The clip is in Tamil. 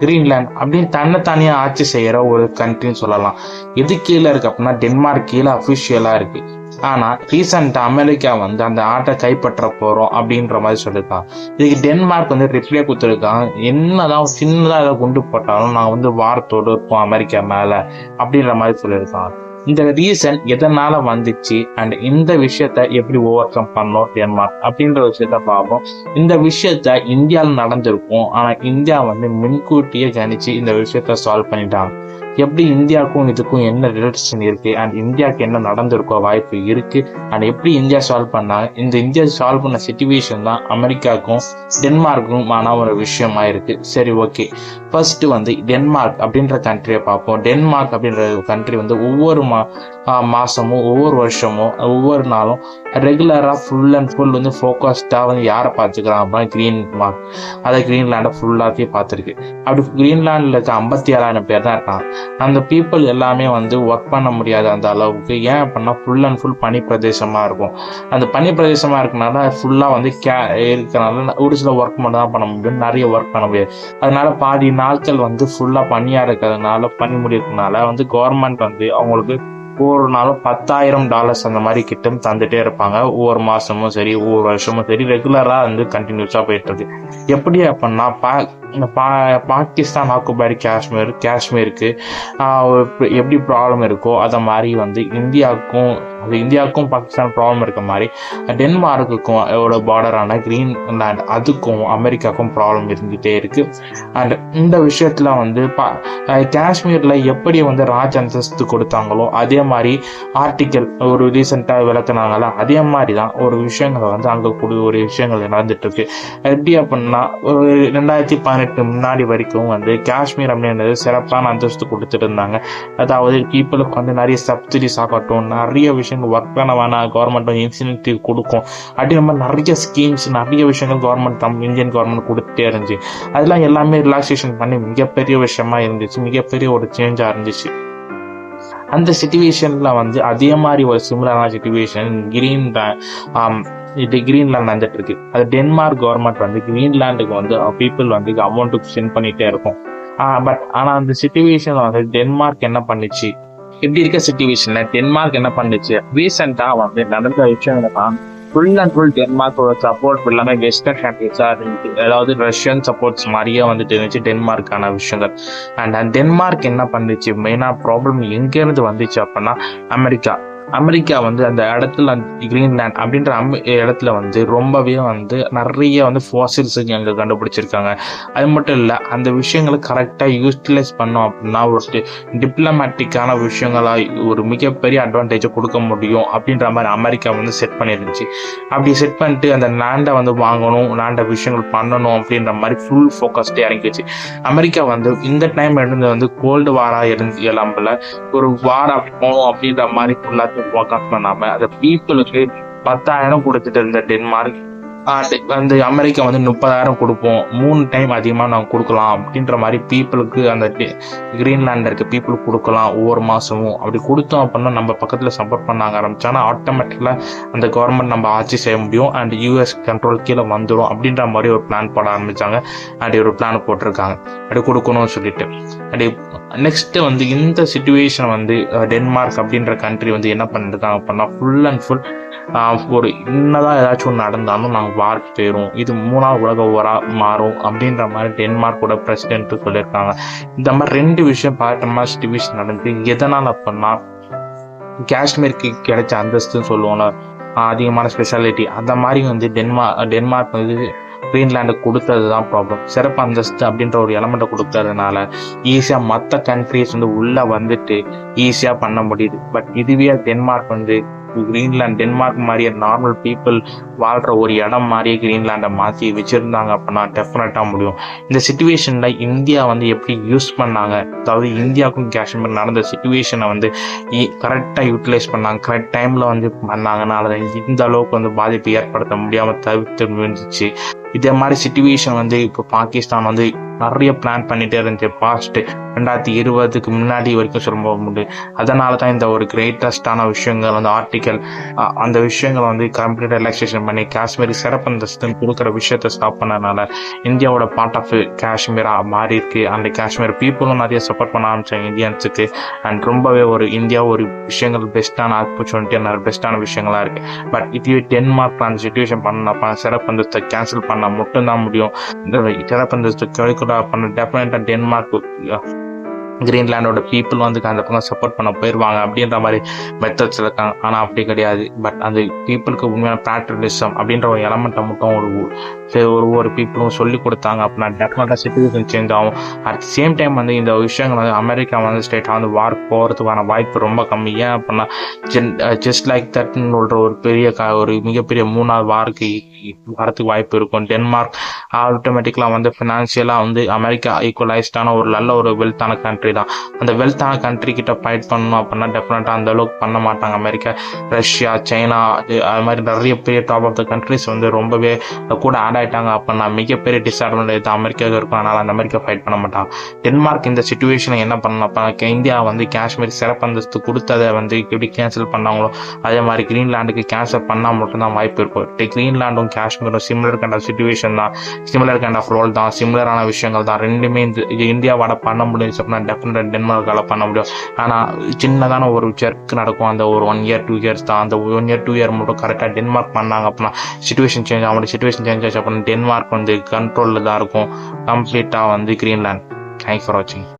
கிரீன்லாந்து அப்படின்னு தன்னைத்தானியா ஆட்சி செய்யற ஒரு கண்ட்ரின்னு சொல்லலாம். எது கீழே இருக்கு அப்படின்னா டென்மார்க் கீழே அபிஷியலா இருக்கு. ஆனா ரீசெண்டா அமெரிக்கா வந்து அந்த ஆட்டை கைப்பற்ற போறோம் அப்படின்ற மாதிரி சொல்லியிருக்காங்க. இதுக்கு டென்மார்க் வந்து ரிப்ளை கொடுத்துருக்காங்க, என்னதான் சின்னதா ஏதாவது குண்டு போட்டாலும் நான் வந்து வாரத்தோடு இருப்போம் அமெரிக்கா மேல அப்படின்ற மாதிரி சொல்லியிருக்காங்க. இந்த ரீசன் எதனால வந்துச்சு அண்ட் இந்த விஷயத்த எப்படி ஓவர் கம் பண்ணோம் டென்மார்க் அப்படின்ற விஷயத்த பார்ப்போம். இந்த விஷயத்த இந்தியாவில் நடந்திருக்கும், ஆனா இந்தியா வந்து முன்கூட்டியே கணிச்சு இந்த விஷயத்த சால்வ் பண்ணிட்டாங்க. எப்படி இந்தியாவுக்கும் இதுக்கும் என்ன ரிலேஷன் இருக்கு அண்ட் இந்தியாவுக்கு என்ன நடந்திருக்கோ வாய்ப்பு இருக்கு அண்ட் எப்படி இந்தியா சால்வ் பண்ணாங்க. இந்த இந்தியா சால்வ் பண்ண சிச்சுவேஷன் தான் அமெரிக்காவுக்கும் டென்மார்க்கும் ஒரு விஷயமா இருக்கு. சரி, ஓகே. ஃபர்ஸ்ட் வந்து டென்மார்க் அப்படின்ற கண்ட்ரியை பார்ப்போம். டென்மார்க் அப்படின்ற கண்ட்ரி வந்து ஒவ்வொரு மாசமும் ஒவ்வொரு வருஷமும் ஒவ்வொரு நாளும் ரெகுலரா ஃபுல் அண்ட் ஃபுல் வந்து ஃபோக்கஸ்டா வந்து யாரை பார்த்துக்கிறான் அப்படின்னா கிரீன்மார்க், அதை கிரீன்லாண்டை ஃபுல்லாத்தையும் பார்த்துருக்கு. அப்படி கிரீன்லாண்டில் இருக்க 57,000 பேர் தான் இருக்காங்க. அந்த பீப்புள் எல்லாமே வந்து ஒர்க் பண்ண முடியாது அந்த அளவுக்கு. ஏன் அப்படின்னா ஃபுல் அண்ட் ஃபுல் பனி பிரதேசமா இருக்கும். அந்த பனி பிரதேசமா இருக்கனால ஃபுல்லா வந்து இருக்கனால ஒரு சில ஒர்க் மட்டும் தான் பண்ண முடியும், நிறைய ஒர்க் பண்ண முடியாது. அதனால பாதி நாட்கள் வந்து ஃபுல்லா பனியா இருக்கிறதுனால பனி முடிக்கிறதுனால வந்து கவர்மெண்ட் வந்து அவங்களுக்கு ஒவ்வொரு நாளும் $10,000 அந்த மாதிரி கிட்ட தந்துட்டே இருப்பாங்க. ஒவ்வொரு மாசமும் சரி ஒவ்வொரு வருஷமும் சரி ரெகுலரா வந்து கண்டினியூஸா போயிட்டு இருக்கு. எப்படி அப்படின்னா பாகிஸ்தான் ஆக்குபைடு காஷ்மீருக்கு எப்படி ப்ராப்ளம் இருக்கோ அதை மாதிரி வந்து இந்தியாவுக்கும் பாகிஸ்தான் ப்ராப்ளம் இருக்க மாதிரி டென்மார்க்குக்கும் பார்டரான கிரீன்லாண்ட் அதுக்கும் அமெரிக்காவுக்கும் ப்ராப்ளம் இருந்துகிட்டே இருக்கு. அண்ட் இந்த விஷயத்துல வந்து காஷ்மீர்ல எப்படி வந்து ராஜ் அந்தஸ்து கொடுத்தாங்களோ அதே மாதிரி ஆர்டிக்கல் ஒரு ரீசெண்டா விளக்குனாங்களா அதே மாதிரிதான் ஒரு விஷயங்கள் வந்து அங்க ஒரு விஷயங்கள் நடந்துட்டு இருக்கு. எப்படி அப்படின்னா 2018 முன்னாடி வரைக்கும் வந்து காஷ்மீர் அப்படின்றது சிறப்பான அந்தஸ்து கொடுத்துட்டு இருந்தாங்க. அதாவது பீப்புளுக்கு வந்து நிறைய சப்சிடிஸ் ஆகட்டும், நிறைய விஷயங்கள் ஒர்க் பண்ண வேணாம், கவர்மெண்ட் வந்து இன்சென்டிவ் கொடுக்கும் அப்படி நம்ம நிறைய ஸ்கீம்ஸ் நிறைய விஷயங்கள் இந்தியன் கவர்மெண்ட் கொடுத்துட்டே இருந்துச்சு. அதெல்லாம் எல்லாமே ரிலாக்ஸேஷன் பண்ணி மிகப்பெரிய விஷயமா இருந்துச்சு, மிகப்பெரிய ஒரு சேஞ்சா இருந்துச்சு. அந்த சிச்சுவேஷன்ல வந்து அதே மாதிரி ஒரு சிமிலரான சிச்சுவேஷன் கிரீன்லாந்து வந்துட்டு இருக்கு. அது டென்மார்க் கவர்மெண்ட் வந்து கிரீன்லாண்டுக்கு வந்து பீப்புள் வந்து அமௌண்ட் சென்ட் பண்ணிட்டே இருக்கும். ஆனா அந்த சிச்சுவேஷன்ல வந்து டென்மார்க் என்ன பண்ணுச்சு, இப்படி இருக்க சிச்சுவேஷன்ல டென்மார்க் என்ன பண்ணுச்சு, ரீசெண்டா வந்து நடந்த விஷயம் ஃபுல் அண்ட் ஃபுல் டென்மார்க்கோட சப்போர்ட் எல்லாமே வெஸ்டர்ன் கண்ட்ரிஸா இருந்துச்சு. அதாவது ரஷ்யன் சப்போர்ட்ஸ் மாதிரியே வந்துட்டு இருந்துச்சு டென்மார்க்கான விஷயங்கள். அண்ட் டென்மார்க் என்ன பண்ணுச்சு, மெயினா ப்ராப்ளம் எங்க இருந்து வந்துச்சு அப்படின்னா அமெரிக்கா வந்து அந்த இடத்துல கிரீன்லாண்ட் அப்படின்ற இடத்துல வந்து ரொம்பவே வந்து நிறைய வந்து ஃபாசில்ஸ் அங்கே கண்டுபிடிச்சிருக்காங்க. அது மட்டும் இல்லை, அந்த விஷயங்களை கரெக்டாக யூட்டிலைஸ் பண்ணோம் அப்படின்னா ஒரு டிப்ளமேட்டிக்கான விஷயங்களா ஒரு மிகப்பெரிய அட்வான்டேஜை கொடுக்க முடியும் அப்படின்ற மாதிரி அமெரிக்கா வந்து செட் பண்ணிருந்துச்சு. அப்படி செட் பண்ணிட்டு அந்த லேண்டை வந்து வாங்கணும், லேண்டை விஷயங்கள் பண்ணணும் அப்படின்ற மாதிரி ஃபுல் ஃபோக்கஸ்டே இறங்கிச்சு. அமெரிக்கா வந்து இந்த டைம் இருந்து வந்து கோல்டு வாரா இல்லாமல ஒரு வார் அப்படி போகணும் அப்படின்ற மாதிரி ஃபுல்லா ஃபோக்கஸ் பண்ணாம அந்த பீப்புளுக்கு 10,000 கொடுத்துட்டு இருந்த டென்மார்க் வந்து அமெரிக்கா வந்து 30,000 கொடுப்போம், 3 டைம் அதிகமாக நாங்கள் கொடுக்கலாம் அப்படின்ற மாதிரி பீப்புளுக்கு அந்த கிரீன்லாண்டில் இருக்க பீப்புளுக்கு கொடுக்கலாம் ஒவ்வொரு மாதமும். அப்படி கொடுத்தோம் அப்படின்னா நம்ம பக்கத்தில் சப்போர்ட் பண்ணாங்க ஆரம்பிச்சாங்கன்னா ஆட்டோமேட்டிக்கலாக அந்த கவர்மெண்ட் நம்ம ஆட்சி செய்ய முடியும் அண்ட் யூஎஸ் கண்ட்ரோல் கீழே வந்துடும் அப்படின்ற மாதிரி ஒரு பிளான் போட ஆரம்பித்தாங்க. அப்படி ஒரு பிளான் போட்டிருக்காங்க அப்படி கொடுக்கணும்னு சொல்லிட்டு. அப்படி நெக்ஸ்ட் வந்து இந்த சிச்சுவேஷன் வந்து டென்மார்க் அப்படின்ற கண்ட்ரி வந்து என்ன பண்ணிருக்காங்க அப்படின்னா ஃபுல் அண்ட் ஃபுல் ஒரு என்னதான் ஏதாச்சும் ஒன்று நடந்தாலும் நாங்கள் வார் போயிடும், இது 3வது உலக போரா மாறும் அப்படின்ற மாதிரி டென்மார்க்கோட பிரசிடென்ட் சொல்லியிருக்காங்க. இந்த மாதிரி 2 விஷயம் பார்த்த சிச்சுவேஷன் நடந்து எதனால் அப்படின்னா காஷ்மீருக்கு கிடைச்ச அந்தஸ்துன்னு சொல்லுவோம்ல, அதிகமான ஸ்பெஷாலிட்டி அந்த மாதிரி வந்து டென்மார்க் வந்து கிரீன்லாண்டுக்கு கொடுத்தது தான் ப்ராப்ளம். சிறப்பு அந்தஸ்து அப்படின்ற ஒரு எலமெண்ட்டை கொடுத்ததுனால ஈஸியாக மற்ற கண்ட்ரிஸ் வந்து உள்ளே வந்துட்டு ஈஸியாக பண்ண முடியுது. பட் இதுவே டென்மார்க் வந்து டென்மார்க் மாதிரியே நார்மல் பீப்புள் வாழ்ற ஒரு இடம் மாதிரியே கிரீன்லாண்டை மாற்றி வச்சிருந்தாங்க அப்படின்னா டெஃபினட்டாக முடியும். இந்த சிச்சுவேஷன்ல இந்தியா வந்து எப்படி யூஸ் பண்ணாங்க, அதாவது இந்தியாவுக்கும் காஷ்மீர் நடந்த சிச்சுவேஷனை வந்து கரெக்டாக யூட்டிலைஸ் பண்ணாங்க, கரெக்ட் டைம்ல வந்து பண்ணாங்கனால இந்த அளவுக்கு வந்து பாதிப்பு ஏற்படுத்த முடியாமல் தவிர்த்து முடிஞ்சிச்சு. இதே மாதிரி சிச்சுவேஷன் வந்து இப்போ பாகிஸ்தான் வந்து நிறைய பிளான் பண்ணிட்டே இருந்துச்சு. பாஸ்ட் 2020க்கு முன்னாடி வரைக்கும் சொல்ல முடியும். அதனால தான் இந்த ஒரு கிரேட்டஸ்டான விஷயங்கள் வந்து ஆர்டிக்கல் அந்த விஷயங்களை வந்து கம்ப்ளீட் ரிலாக்ஸேஷன் பண்ணி காஷ்மீரி சிறப்பு அந்தஸ்துன்னு கொடுக்குற விஷயத்த ஸ்டாப் பண்ணனால இந்தியாவோட பார்ட் ஆஃப் காஷ்மீரா மாறி இருக்கு. அந்த காஷ்மீர் பீப்புளும் நிறைய சப்போர்ட் பண்ண ஆரம்பிச்சாங்க இந்தியன்ஸுக்கு. அண்ட் ரொம்பவே ஒரு இந்தியா ஒரு விஷயங்கள் பெஸ்ட்டான ஆப்பர்ச்சுனிட்டி பெஸ்ட்டான விஷயங்களா இருக்கு. பட் இதுவே டென்மார்க் அந்த சுச்சுவேஷன் பண்ணப்ப சிறப்பு அந்தஸ்தை கேன்சல் பண்ண மட்டும்தான் முடியும். இந்த சிறப்பு அந்தஸ்து கழிக்கூடா பண்ண டெஃபினட்டா டென்மார்க் கிரீன்லாண்டோட பீப்புள் வந்து அந்த பக்கம் சப்போர்ட் பண்ண போயிடுவாங்க அப்படின்ற மாதிரி மெத்தட்ஸ் இருக்காங்க. ஆனால் அப்படி கிடையாது. பட் அந்த பீப்புளுக்கு உண்மையான பேட்ரியலிசம் அப்படின்ற ஒரு எலமெண்ட்டை மட்டும் ஒரு பீப்புளும் சொல்லி கொடுத்தாங்க அப்படின்னா டெஃபினட்டாக சிச்சுவேஷன் சேஞ்ச் ஆகும். அட் த சேம் டைம் வந்து இந்த விஷயங்கள் வந்து அமெரிக்கா வந்து ஸ்ட்ரெயிட்டாக வந்து வார் போகிறதுக்கான வாய்ப்பு ரொம்ப கம்மி. ஏன் அப்படின்னா ஜஸ்ட் லைக் தட்னு சொல்கிற ஒரு ஒரு மிகப்பெரிய 3வது வாருக்கு வரத்துக்கு வாய்ப்பு இருக்கும். டென்மார்க் ஆட்டோமேட்டிக்கலாக வந்து ஃபினான்ஷியலாக வந்து அமெரிக்கா ஈக்குவலைஸ்டான ஒரு நல்ல ஒரு வெல்த்தான கண்ட்ரி தான். அந்த வெல்த்தான கண்ட்ரி கிட்ட ஃபைட் பண்ணணும் அப்படின்னா டெஃபினட்டாக அந்த அளவுக்கு பண்ண மாட்டாங்க. அமெரிக்கா, ரஷ்யா, சைனா அது மாதிரி நிறைய பெரிய டாப் ஆஃப் த கண்ட்ரிஸ் வந்து ரொம்பவே கூட ஆட் ஆகிட்டாங்க அப்படின்னா மிகப்பெரிய டிஸ்அட்வான்டேஜ் தான் அமெரிக்காவுக்கு இருக்கும். அதனால் அந்த அமெரிக்கா ஃபைட் பண்ண மாட்டாங்க. டென்மார்க் இந்த சுச்சுவேஷனை என்ன பண்ணணும் அப்போ இந்தியா வந்து காஷ்மீர் சிறப்பு அந்தஸ்து கொடுத்ததை வந்து எப்படி கேன்சல் பண்ணாங்களோ அதே மாதிரி கிரீன்லாண்டுக்கு கேன்சல் பண்ணால் மட்டும்தான் வாய்ப்பு இருக்கும். கிரீன்லாண்டும் காஷ்மீரும் சிமிலர் கைண்ட் ஆஃப் சுச்சுவேஷன் தான், சிமிலர் கைண்ட் ஆஃப் ரோல் தான், சிமிலரான விஷயங்கள் தான். ரெண்டுமே இந்த இந்தியாவோட பண்ண முடியும் அப்படின்னா டெஃபினட்டாக டென்மார்க்கால பண்ண முடியும். ஆனால் சின்னதான ஒரு ஜெர்க் நடக்கும். அந்த ஒரு 1 year 2 years தான். அந்த 1 year 2 year மட்டும் கரெக்டாக டென்மார்க் பண்ணாங்க அப்படின்னா சிச்சுவேஷன் சேஞ்ச் ஆகும். சிச்சுவேஷன் சேஞ்ச் ஆச்சு அப்படின்னா டென்மார்க் வந்து கண்ட்ரோலில் தான் இருக்கும் கம்ப்ளீட்டாக வந்து கிரீன்லாண்ட். தேங்க்ஸ் ஃபார் வாட்சிங்.